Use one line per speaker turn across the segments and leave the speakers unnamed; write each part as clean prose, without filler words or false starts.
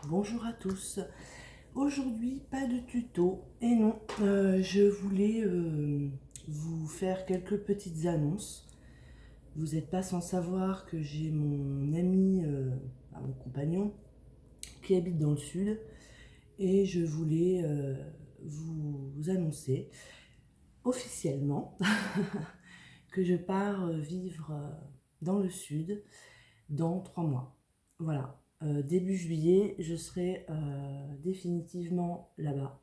Bonjour à tous. Aujourd'hui, pas de tuto. Et non, je voulais vous faire quelques petites annonces. Vous n'êtes pas sans savoir que j'ai mon ami, mon compagnon, qui habite dans le sud. Et je voulais vous annoncer officiellement que je pars vivre dans le sud dans 3 mois. Voilà. Début juillet, je serai définitivement là-bas.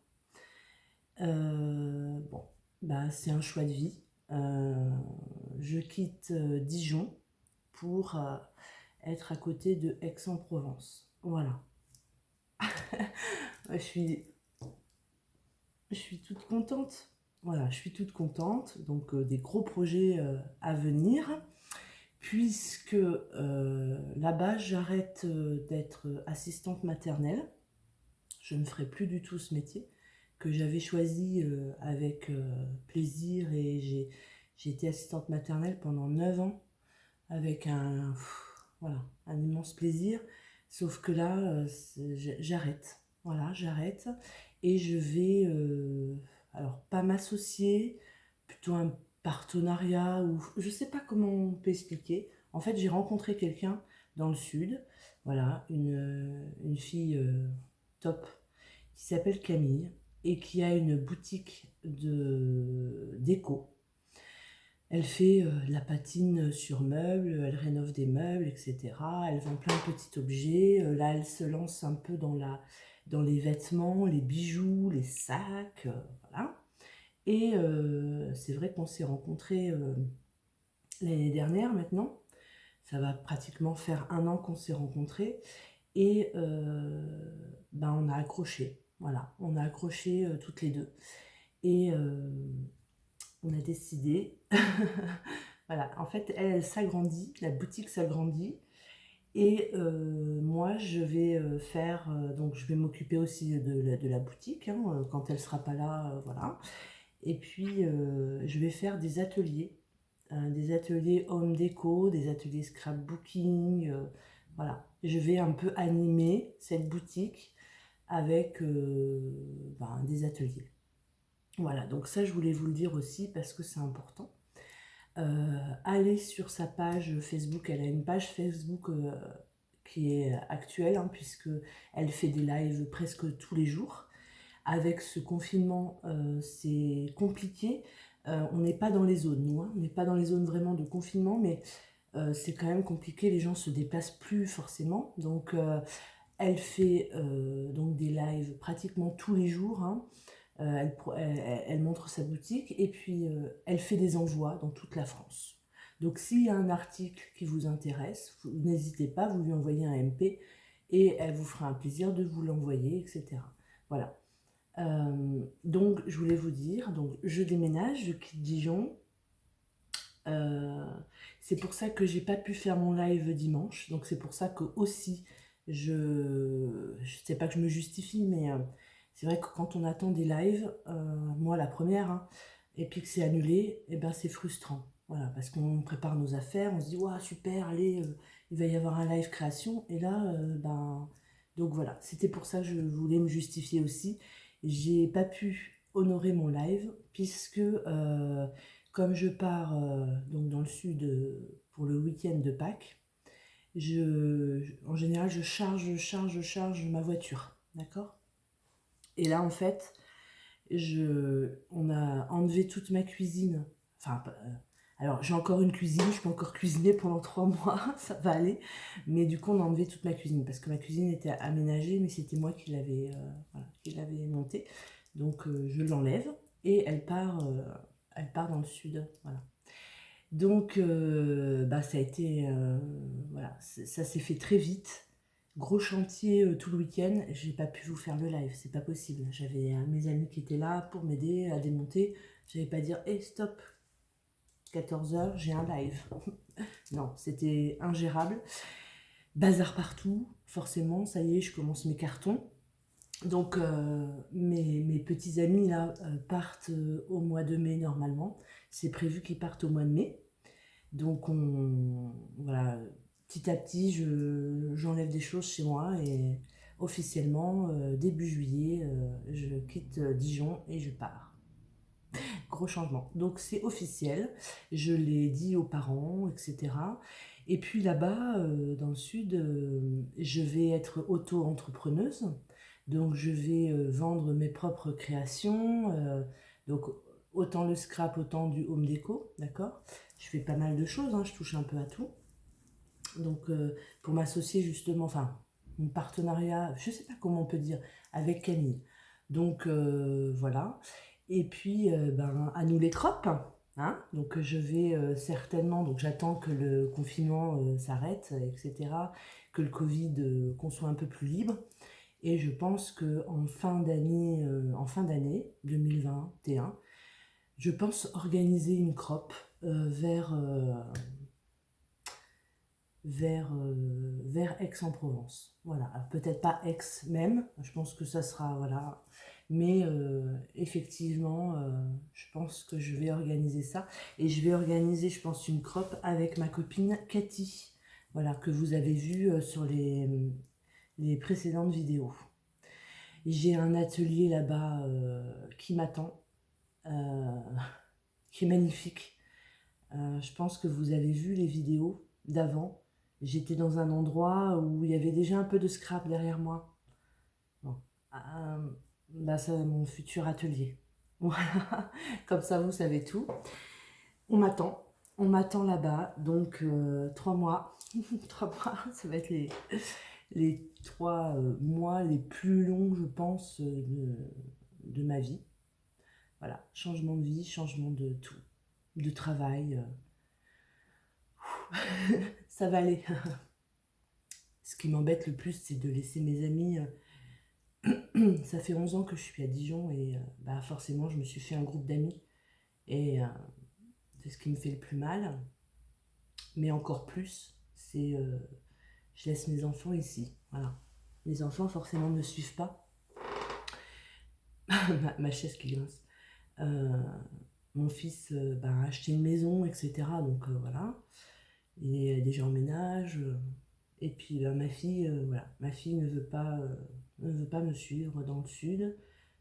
Bon, bah, c'est un choix de vie. Je quitte Dijon pour être à côté de Aix-en-Provence. Voilà. je suis, je suis toute contente. Voilà, je suis toute contente. Donc, des gros projets à venir. Puisque là-bas, j'arrête d'être assistante maternelle. Je ne ferai plus du tout ce métier que j'avais choisi avec plaisir et j'ai été assistante maternelle pendant 9 ans avec voilà, un immense plaisir. Sauf que là, j'arrête. Voilà, j'arrête et je vais, alors pas m'associer, plutôt un partenariat ou je sais pas comment on peut expliquer. En fait, j'ai rencontré quelqu'un dans le sud, voilà, une fille top qui s'appelle Camille et qui a une boutique de déco. Elle fait de la patine sur meubles, elle rénove des meubles, etc. Elle vend plein de petits objets. Là, elle se lance un peu dans les vêtements, les bijoux, les sacs, voilà. Et c'est vrai qu'on s'est rencontrés l'année dernière maintenant. Ça va pratiquement faire 1 an qu'on s'est rencontrés. Et ben, on a accroché. Voilà, on a accroché toutes les deux. Et on a décidé, voilà, en fait, elle s'agrandit, la boutique s'agrandit. Et moi, je vais faire, donc je vais m'occuper aussi de la boutique, hein, quand elle sera pas là, voilà. Et puis, je vais faire des ateliers home déco, des ateliers scrapbooking, voilà. Je vais un peu animer cette boutique avec des ateliers. Voilà, donc ça je voulais vous le dire aussi parce que c'est important. Allez sur sa page Facebook, elle a une page Facebook qui est actuelle, hein, puisque elle fait des lives presque tous les jours. Avec ce confinement, c'est compliqué. On n'est pas dans les zones, nous, hein. On n'est pas dans les zones vraiment de confinement, mais c'est quand même compliqué. Les gens se déplacent plus forcément. Donc, elle fait donc des lives pratiquement tous les jours, hein. Elle montre sa boutique et puis elle fait des envois dans toute la France. Donc s'il y a un article qui vous intéresse, n'hésitez pas, vous lui envoyez un MP et elle vous fera un plaisir de vous l'envoyer, etc. Voilà. Donc je voulais vous dire, donc je déménage, je quitte Dijon. Euh, c'est pour ça que j'ai pas pu faire mon live dimanche. Donc c'est pour ça que aussi je sais pas que je me justifie, mais c'est vrai que quand on attend des lives, moi la première, hein, et puis que c'est annulé, et ben c'est frustrant. Voilà, parce qu'on prépare nos affaires, on se dit waouh super, allez, il va y avoir un live création, et là, donc voilà, c'était pour ça que je voulais me justifier aussi. J'ai pas pu honorer mon live puisque comme je pars donc dans le sud pour le week-end de Pâques, en général, je charge ma voiture, d'accord. Et là, en fait, on a enlevé toute ma cuisine. Enfin, alors j'ai encore une cuisine, je peux encore cuisiner pendant 3 mois, ça va aller. Mais du coup, on a enlevé toute ma cuisine parce que ma cuisine était aménagée, mais c'était moi qui l'avais montée. Donc, je l'enlève et elle part dans le sud, voilà. Donc, ça a été, voilà, ça s'est fait très vite. Gros chantier tout le week-end. J'ai pas pu vous faire le live, c'est pas possible. J'avais mes amis qui étaient là pour m'aider à démonter. J'avais pas dire, hey, stop, 14 h, j'ai un live. Non, c'était ingérable. Bazar partout, forcément. Ça y est, je commence mes cartons. Donc, mes petits amis là partent au mois de mai normalement. C'est prévu qu'ils partent au mois de mai. Donc, voilà, petit à petit, j'enlève des choses chez moi et officiellement, début juillet, je quitte Dijon et je pars. Gros changement. Donc c'est officiel, je l'ai dit aux parents, etc. Et puis là-bas, dans le sud, je vais être auto-entrepreneuse. Donc je vais vendre mes propres créations. Donc autant le scrap, autant du home déco, d'accord? Je fais pas mal de choses, hein, je touche un peu à tout. Donc pour m'associer justement, enfin, un partenariat, je sais pas comment on peut dire, avec Camille. Donc voilà. Et puis ben, à nous les tropes. Hein, donc je vais certainement, donc j'attends que le confinement s'arrête, etc., que le Covid, qu'on soit un peu plus libre. Et je pense qu'en fin d'année 2021, je pense organiser une crop vers Aix-en-Provence. Voilà, alors peut-être pas Aix même, je pense que ça sera, voilà, mais effectivement, je pense que je vais organiser ça. Et je vais organiser, je pense, une crop avec ma copine Cathy, voilà, que vous avez vu sur les précédentes vidéos. J'ai un atelier là-bas qui m'attend, euh, qui est magnifique. Je pense que vous avez vu les vidéos d'avant. J'étais dans un endroit où il y avait déjà un peu de scrap derrière moi. Bon. Bah, c'est mon futur atelier. Voilà, comme ça vous savez tout. On m'attend. On m'attend là-bas, donc 3 mois. 3 mois, ça va être les 3 mois les plus longs, je pense, de ma vie. Voilà, changement de vie, changement de tout, de travail. Ça va aller. Ce qui m'embête le plus, c'est de laisser mes amis. Ça fait 11 ans que je suis à Dijon et bah forcément, je me suis fait un groupe d'amis. Et c'est ce qui me fait le plus mal. Mais encore plus, c'est je laisse mes enfants ici. Voilà. Mes enfants, forcément, ne me suivent pas. ma chaise qui grince. Mon fils bah, a acheté une maison, etc. Donc voilà. Il est déjà en ménage. Et puis bah, ma fille, voilà. Ma fille ne veut pas me suivre dans le sud.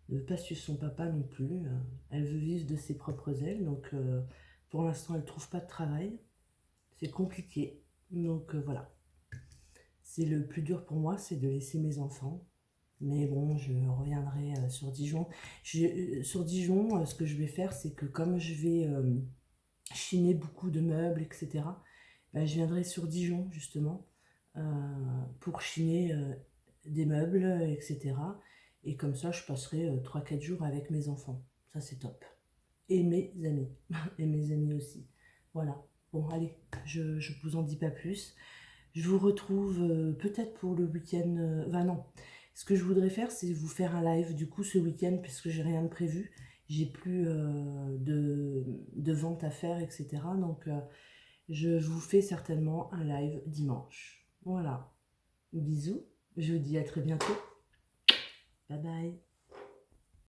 Ne veut pas suivre son papa non plus. Elle veut vivre de ses propres ailes. Donc pour l'instant, elle ne trouve pas de travail. C'est compliqué. Donc voilà. C'est le plus dur pour moi, c'est de laisser mes enfants. Mais bon, je reviendrai sur Dijon. Sur Dijon, ce que je vais faire, c'est que comme je vais chiner beaucoup de meubles, etc., ben, je viendrai sur Dijon, justement, euh, pour chiner des meubles, etc. Et comme ça, je passerai 3-4 jours avec mes enfants. Ça, c'est top. Et mes amis. Et mes amis aussi. Voilà. Bon, allez, je ne vous en dis pas plus. Je vous retrouve peut-être pour le week-end. Enfin non, ce que je voudrais faire, c'est vous faire un live du coup ce week-end, puisque j'ai rien de prévu. J'ai plus de vente à faire, etc. Donc je vous fais certainement un live dimanche. Voilà. Bisous. Je vous dis à très bientôt. Bye bye.